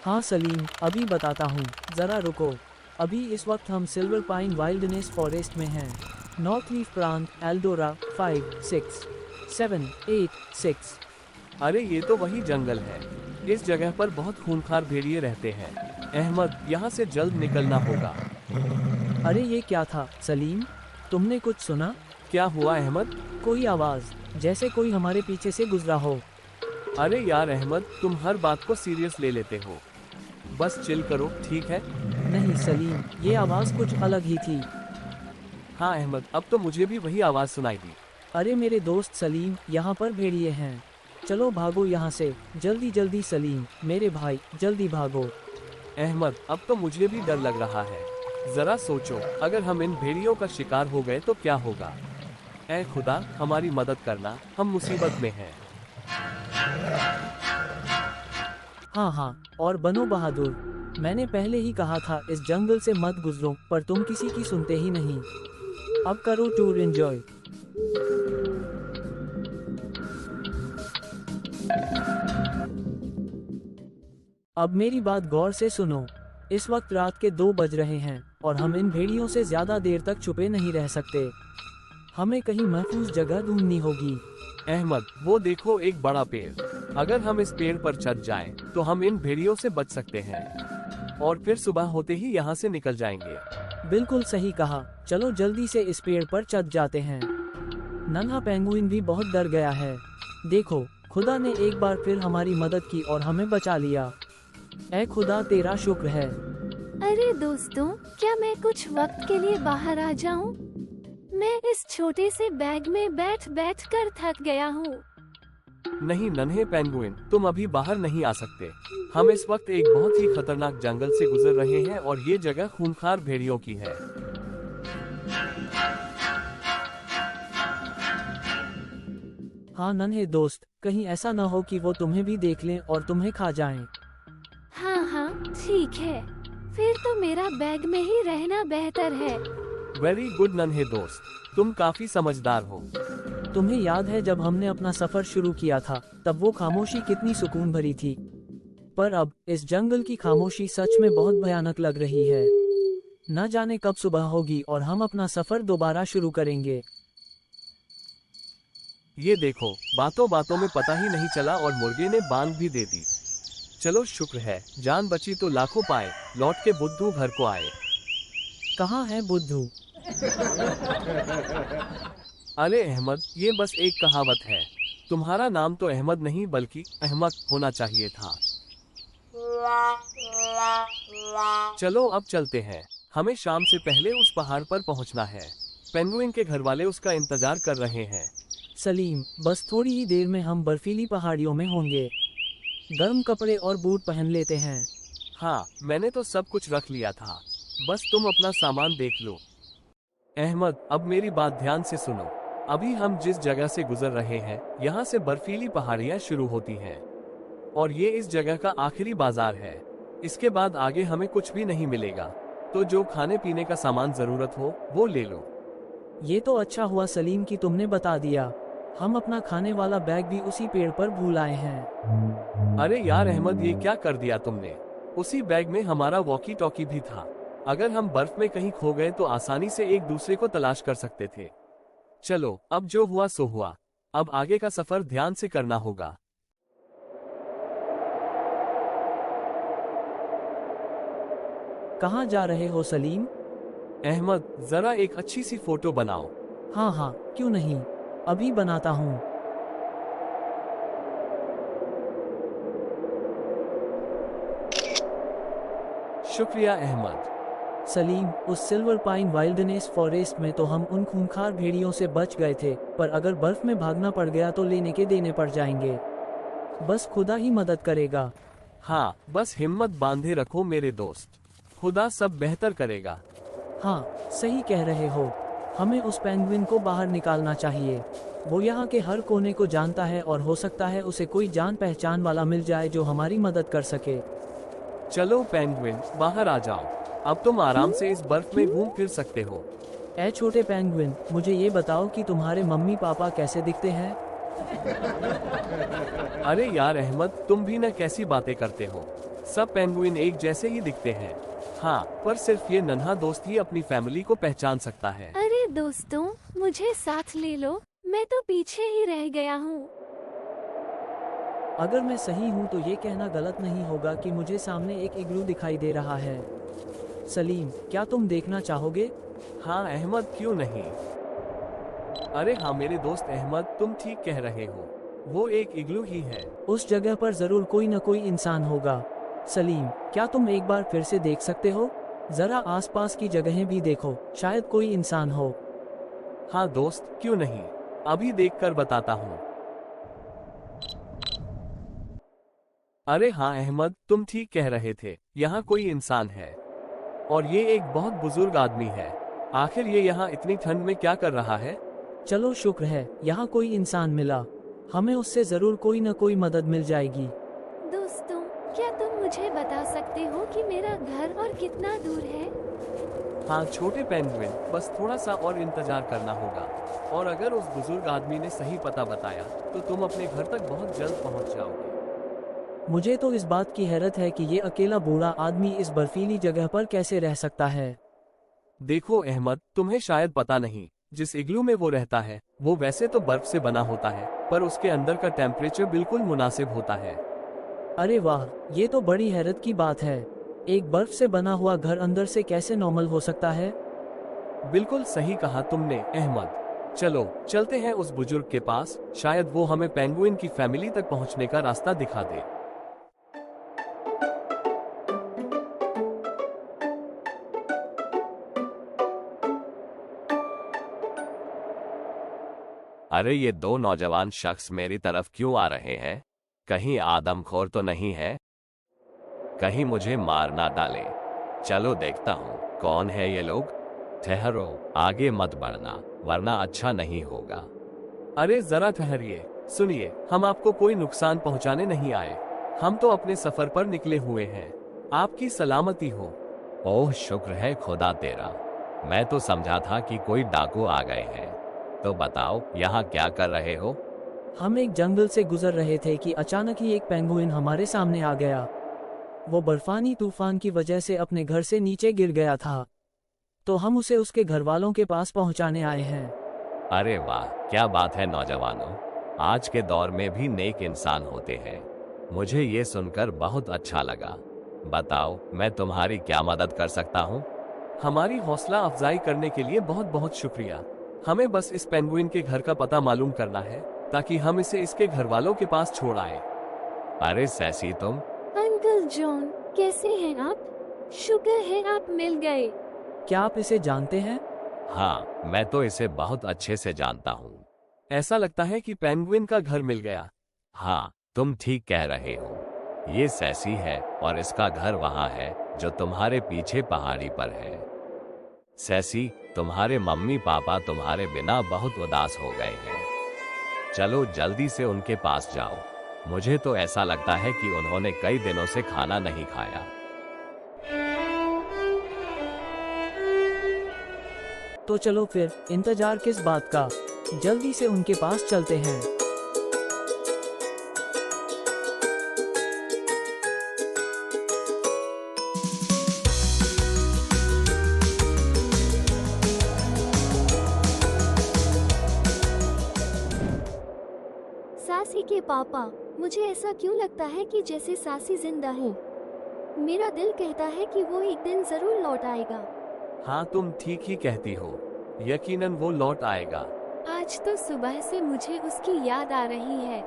हाँ सलीम, अभी बताता हूँ, ज़रा रुको। अभी इस वक्त हम सिल्वर पाइन वाइल्डनेस फॉरेस्ट में हैं। नॉर्थ लीफ प्रांत, एल्डोरा। 5, 6, 7, 8, 6। अरे ये तो वही जंगल है। इस जगह पर बहुत खूंखार भेड़िए रहते हैं। अहमद, यहाँ से जल्द निकलना होगा। अरे ये क्या था सलीम, तुमने कुछ सुना? क्या हुआ अहमद? कोई आवाज़, जैसे कोई हमारे पीछे से गुजरा हो। अरे यार अहमद, तुम हर बात को सीरियस ले लेते हो। बस चिल करो, ठीक है? नहीं सलीम, ये आवाज़ कुछ अलग ही थी। हाँ अहमद, अब तो मुझे भी वही आवाज़ सुनाई दी। अरे मेरे दोस्त सलीम, यहाँ पर भेड़िए हैं। चलो भागो यहाँ से, जल्दी जल्दी सलीम, मेरे भाई, जल्दी भागो। अहमद, अब तो मुझे भी डर लग रहा है। जरा सोचो, अगर हम इन भेड़ियों का शिकार हो गए तो क्या होगा? ऐ खुदा, हमारी मदद करना, हम मुसीबत में हैं। हाँ हाँ, और बनो बहादुर। मैंने पहले ही कहा था इस जंगल से मत गुजरो, पर तुम किसी की सुनते ही नहीं। अब करो टूर एंजॉय। अब मेरी बात गौर से सुनो। इस वक्त रात के 2 बज रहे हैं और हम इन भेड़ियों से ज्यादा देर तक छुपे नहीं रह सकते। हमें कहीं महफूज जगह ढूंढनी होगी। अहमद, वो देखो एक बड़ा पेड़। अगर हम इस पेड़ पर चढ़ जाएं, तो हम इन भेड़ियों से बच सकते हैं और फिर सुबह होते ही यहाँ से निकल जाएंगे। बिल्कुल सही कहा, चलो जल्दी से इस पेड़ पर चढ़ जाते हैं। नन्हा पेंगुइन भी बहुत डर गया है। देखो, खुदा ने एक बार फिर हमारी मदद की और हमें बचा लिया। ऐ खुदा, तेरा शुक्र है। अरे दोस्तों, क्या मैं कुछ वक्त के लिए बाहर आ जाऊं? मैं इस छोटे से बैग में बैठ बैठ कर थक गया हूँ। नहीं नन्हे पेंगुइन, तुम अभी बाहर नहीं आ सकते। हम इस वक्त एक बहुत ही खतरनाक जंगल से गुजर रहे हैं और ये जगह खूंखार भेड़ियों की है। हाँ नन्हे दोस्त, कहीं ऐसा न हो कि वो तुम्हें भी देख लें और तुम्हें खा जाएं। हाँ हाँ, ठीक है। फिर तो मेरा बैग में ही रहना बेहतर है। वेरी गुड नन्हे दोस्त, तुम काफी समझदार हो। तुम्हें याद है जब हमने अपना सफर शुरू किया था, तब वो खामोशी कितनी सुकून भरी थी। पर अब इस जंगल की खामोशी सच में बहुत भयानक लग रही है। न जाने कब सुबह होगी और हम अपना सफर दोबारा शुरू करेंगे। ये देखो, बातों बातों में पता ही नहीं चला और मुर्गे ने बांग भी दे दी। चलो शुक्र है, जान बची तो लाखों पाए। लौट के बुद्धू घर को आए। कहाँ है बुद्धू? अरे अहमद, ये बस एक कहावत है। तुम्हारा नाम तो अहमद नहीं बल्कि अहमद होना चाहिए था। चलो अब चलते हैं। हमें शाम से पहले उस पहाड़ पर पहुंचना है। पेंगुइन के घर वाले उसका इंतजार कर रहे हैं। सलीम, बस थोड़ी ही देर में हम बर्फीली पहाड़ियों में होंगे। गर्म कपड़े और बूट पहन लेते हैं। हाँ, मैंने तो सब कुछ रख लिया था। बस तुम अपना सामान देख लो। अहमद, अब मेरी बात ध्यान से सुनो। अभी हम जिस जगह से गुजर रहे हैं, यहाँ से बर्फीली पहाड़ियाँ शुरू होती हैं और ये इस जगह का आखिरी बाजार है। इसके बाद आगे हमें कुछ भी नहीं मिलेगा, तो जो खाने पीने का सामान जरूरत हो वो ले लो। ये तो अच्छा हुआ सलीम कि तुमने बता दिया। हम अपना खाने वाला बैग भी उसी पेड़ पर भूल आए हैं। अरे यार अहमद, ये क्या कर दिया तुमने? उसी बैग में हमारा वॉकी टॉकी भी था। अगर हम बर्फ में कहीं खो गए तो आसानी से एक दूसरे को तलाश कर सकते थे। चलो, अब जो हुआ सो हुआ। अब आगे का सफर ध्यान से करना होगा। कहाँ जा रहे हो सलीम? अहमद, जरा एक अच्छी सी फोटो बनाओ। हाँ हाँ, क्यों नहीं, अभी बनाता हूँ। शुक्रिया अहमद। सलीम, उस सिल्वर पाइन वाइल्डनेस फॉरेस्ट में तो हम उन खूंखार भेड़ियों से बच गए थे, पर अगर बर्फ में भागना पड़ गया तो लेने के देने पड़ जाएंगे। बस खुदा ही मदद करेगा। हाँ, बस हिम्मत बांधे रखो मेरे दोस्त। खुदा सब बेहतर करेगा। हाँ, सही कह रहे हो। हमें उस पेंगुइन को बाहर निकालना चाहिए। वो यहाँ के हर कोने को जानता है और हो सकता है उसे कोई जान पहचान वाला मिल जाए जो हमारी मदद कर सके। चलो पेंगुइन, बाहर आ जाओ। अब तुम आराम से इस बर्फ में घूम फिर सकते हो। ऐ छोटे पेंगुइन, मुझे ये बताओ कि तुम्हारे मम्मी पापा कैसे दिखते हैं? अरे यार अहमद, तुम भी न कैसी बातें करते हो। सब पेंगुइन एक जैसे ही दिखते हैं। हाँ, पर सिर्फ ये नन्हा दोस्त ही अपनी फैमिली को पहचान सकता है। अरे दोस्तों, मुझे साथ ले लो, मैं तो पीछे ही रह गया हूँ। अगर मैं सही हूँ तो ये कहना गलत नहीं होगा कि मुझे सामने एक इग्लू दिखाई दे रहा है। सलीम, क्या तुम देखना चाहोगे? हाँ अहमद, क्यों नहीं। अरे हाँ मेरे दोस्त अहमद, तुम ठीक कह रहे हो, वो एक इग्लू ही है। उस जगह पर जरूर कोई न कोई इंसान होगा। सलीम, क्या तुम एक बार फिर से देख सकते हो? जरा आसपास की जगहें भी देखो, शायद कोई इंसान हो। हाँ दोस्त, क्यों नहीं, अभी देखकर बताता हूँ। अरे हाँ अहमद, तुम ठीक कह रहे थे, यहाँ कोई इंसान है और ये एक बहुत बुजुर्ग आदमी है। आखिर ये यहाँ इतनी ठंड में क्या कर रहा है? चलो शुक्र है, यहाँ कोई इंसान मिला। हमें उससे जरूर कोई न कोई मदद मिल जाएगी। दोस्तों, क्या तुम मुझे बता सकते हो कि मेरा घर और कितना दूर है? हाँ छोटे पेंगुइन, बस थोड़ा सा और इंतजार करना होगा, और अगर उस बुजुर्ग आदमी ने सही पता बताया तो तुम अपने घर तक बहुत जल्द पहुँच जाओगे। मुझे तो इस बात की हैरत है कि ये अकेला बूढ़ा आदमी इस बर्फीली जगह पर कैसे रह सकता है। देखो अहमद, तुम्हें शायद पता नहीं, जिस इग्लू में वो रहता है वो वैसे तो बर्फ से बना होता है, पर उसके अंदर का टेम्परेचर बिल्कुल मुनासिब होता है। अरे वाह, ये तो बड़ी हैरत की बात है। एक बर्फ से बना हुआ घर अंदर से कैसे नॉर्मल हो सकता है? बिल्कुल सही कहा तुमने अहमद। चलो चलते हैं उस बुजुर्ग के पास, शायद वो हमें पेंगुइन की फैमिली तक पहुंचने का रास्ता दिखा दे। अरे ये दो नौजवान शख्स मेरी तरफ क्यों आ रहे हैं? कहीं आदमखोर तो नहीं है? कहीं मुझे मार ना डाले। चलो देखता हूँ कौन है ये लोग। ठहरो, आगे मत बढ़ना वरना अच्छा नहीं होगा। अरे जरा ठहरिए, सुनिए, हम आपको कोई नुकसान पहुंचाने नहीं आए, हम तो अपने सफर पर निकले हुए हैं। आपकी सलामती हो। ओह शुक्र है खुदा तेरा, मैं तो समझा था कि कोई डाकू आ गए हैं। तो बताओ यहाँ क्या कर रहे हो? हम एक जंगल से गुजर रहे थे कि अचानक ही एक पेंगुइन हमारे सामने आ गया। वो बर्फानी तूफान की वजह से अपने घर से नीचे गिर गया था, तो हम उसे उसके घर वालों के पास पहुंचाने आए हैं। अरे वाह, क्या बात है नौजवानों, आज के दौर में भी नेक इंसान होते हैं। मुझे ये सुनकर बहुत अच्छा लगा। बताओ मैं तुम्हारी क्या मदद कर सकता हूँ? हमारी हौसला अफजाई करने के लिए बहुत बहुत शुक्रिया। हमें बस इस पेंगुइन के घर का पता मालूम करना है ताकि हम इसे इसके घर वालों के पास छोड़ आए। अरे सैसी तुम। अंकल जॉन, कैसे हैं आप? शुक्र है आप मिल गए। क्या आप इसे जानते हैं? हाँ, मैं तो इसे बहुत अच्छे से जानता हूँ। ऐसा लगता है कि पेंगुइन का घर मिल गया। हाँ, तुम ठीक कह रहे हो। ये सैसी है और इसका घर वहाँ है जो तुम्हारे पीछे पहाड़ी पर है। सैसी, तुम्हारे मम्मी पापा तुम्हारे बिना बहुत उदास हो गए हैं। चलो जल्दी से उनके पास जाओ। मुझे तो ऐसा लगता है कि उन्होंने कई दिनों से खाना नहीं खाया। तो चलो फिर, इंतजार किस बात का, जल्दी से उनके पास चलते हैं। सासी के पापा, मुझे ऐसा क्यों लगता है कि जैसे सासी जिंदा है। मेरा दिल कहता है कि वो एक दिन जरूर लौट आएगा। हाँ तुम ठीक ही कहती हो, यकीनन वो लौट आएगा। आज तो सुबह से मुझे उसकी याद आ रही है।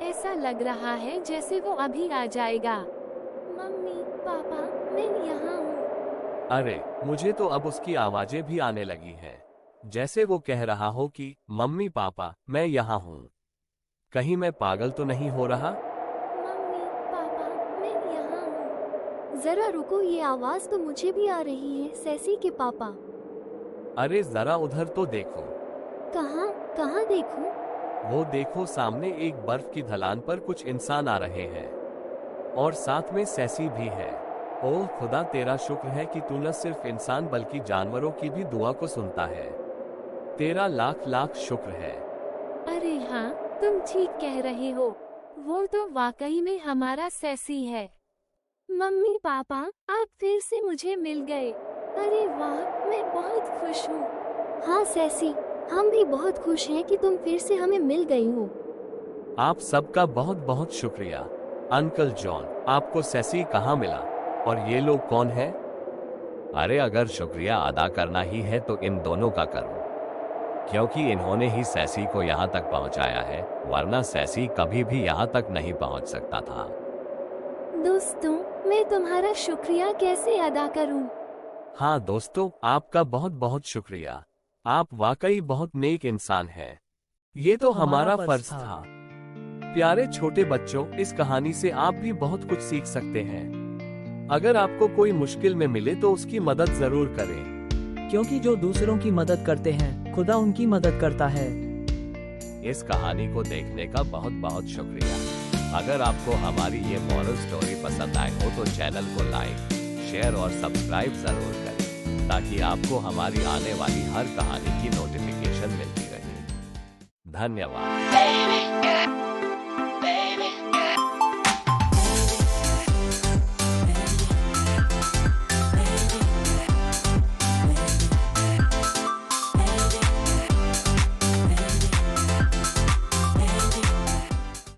ऐसा लग रहा है जैसे वो अभी आ जाएगा। मम्मी पापा, मैं यहाँ हूँ। अरे मुझे तो अब उसकी आवाजें भी आने लगी हैं, जैसे वो कह रहा हो कि मम्मी पापा मैं यहाँ हूँ। कहीं मैं पागल तो नहीं हो रहा? मम्मी पापा, मैं यहाँ हूँ। जरा रुको, ये आवाज तो मुझे भी आ रही है। सैसी के पापा। अरे जरा उधर तो देखो। कहाँ कहाँ देखूं? वो देखो, सामने एक बर्फ की ढलान पर कुछ इंसान आ रहे हैं और साथ में सैसी भी है। ओह खुदा, तेरा शुक्र है कि तू न सिर्फ इंसान बल्कि जानवरों की भी दुआ को सुनता है। तेरा लाख लाख शुक्र है। अरे हाँ, तुम ठीक कह रहे हो। वो तो वाकई में हमारा सैसी है। मम्मी पापा, आप फिर से मुझे मिल गए। अरे वाह, मैं बहुत खुश हूँ। हाँ सैसी, हम भी बहुत खुश हैं कि तुम फिर से हमें मिल गई हो। आप सबका बहुत बहुत शुक्रिया। अंकल जॉन, आपको सैसी कहाँ मिला? और ये लोग कौन हैं? अरे अगर शुक्रिया अदा करना ही है तो इन दोनों का करो, क्योंकि इन्होंने ही सैसी को यहाँ तक पहुँचाया है, वरना सैसी कभी भी यहाँ तक नहीं पहुँच सकता था। दोस्तों, मैं तुम्हारा शुक्रिया कैसे अदा करूँ? हाँ दोस्तों, आपका बहुत बहुत शुक्रिया। आप वाकई बहुत नेक इंसान हैं। ये तो हमारा फर्ज था। प्यारे छोटे बच्चों, इस कहानी से आप भी बहुत कुछ सीख सकते हैं। अगर आपको कोई मुश्किल में मिले तो उसकी मदद जरूर करें, क्योंकि जो दूसरों की मदद करते हैं, खुदा उनकी मदद करता है। इस कहानी को देखने का बहुत बहुत शुक्रिया। अगर आपको हमारी ये मॉरल स्टोरी पसंद आए हो तो चैनल को लाइक, शेयर और सब्सक्राइब जरूर करें, ताकि आपको हमारी आने वाली हर कहानी की नोटिफिकेशन मिलती रहे। धन्यवाद।